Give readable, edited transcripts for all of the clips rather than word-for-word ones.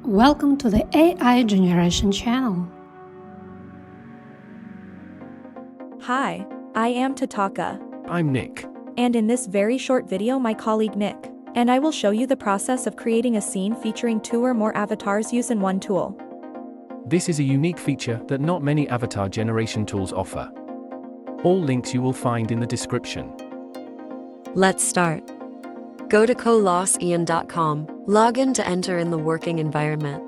Welcome to the AI Generation channel. Hi, I am Tataka. I'm Nick. And in this very short video my colleague Nick and I will show you the process of creating a scene featuring 2 or more avatars using one tool. This is a unique feature that not many avatar generation tools offer. All links you will find in the description. Let's start. Go to colosseon.com, log in to enter in the working environment.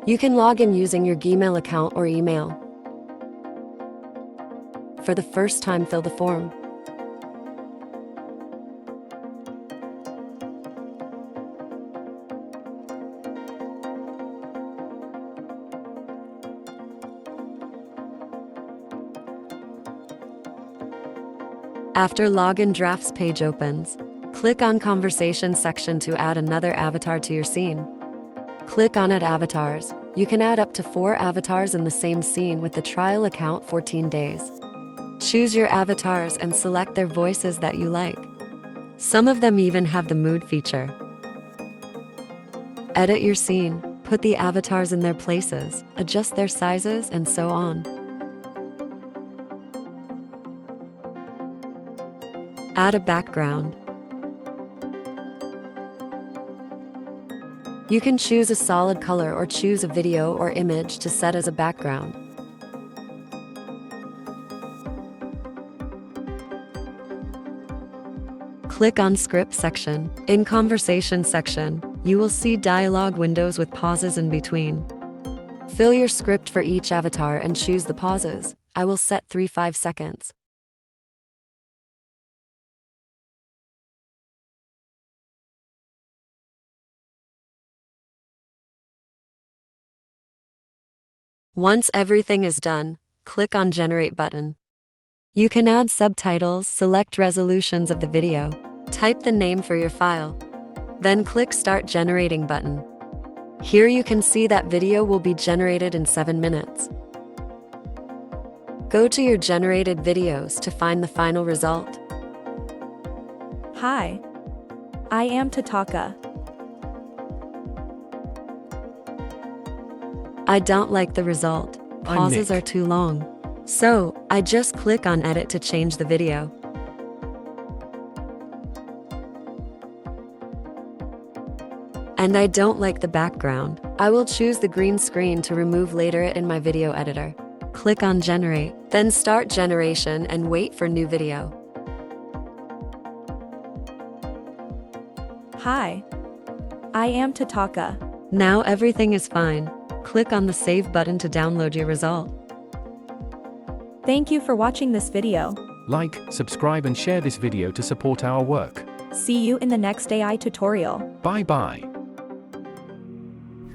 You can log in using your Gmail account or email. For the first time, fill the form. After login drafts page opens, click on Conversation section to add another avatar to your scene. Click on Add Avatars. You can add up to 4 avatars in the same scene with the trial account 14 days. Choose your avatars and select their voices that you like. Some of them even have the mood feature. Edit your scene, put the avatars in their places, adjust their sizes, and so on. Add a background. You can choose a solid color or choose a video or image to set as a background. Click on Script section. In Conversation section, you will see dialog windows with pauses in between. Fill your script for each avatar and choose the pauses. I will set 3-5 seconds. Once everything is done, click on Generate button. You can add subtitles, select resolutions of the video, type the name for your file, then click Start Generating button. Here you can see that video will be generated in 7 minutes. Go to your generated videos to find the final result. Hi, I am Tataka. I don't like the result. Pauses are too long. So, I just click on Edit to change the video. And I don't like the background. I will choose the green screen to remove later in my video editor. Click on Generate, then start generation and wait for new video. Hi, I am Tataka. Now everything is fine. Click on the Save button to download your result. Thank you for watching this video. Like, subscribe and share this video to support our work. See you in the next AI tutorial. Bye-bye.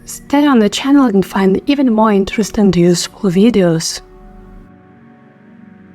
Stay on the channel and find even more interesting and useful videos.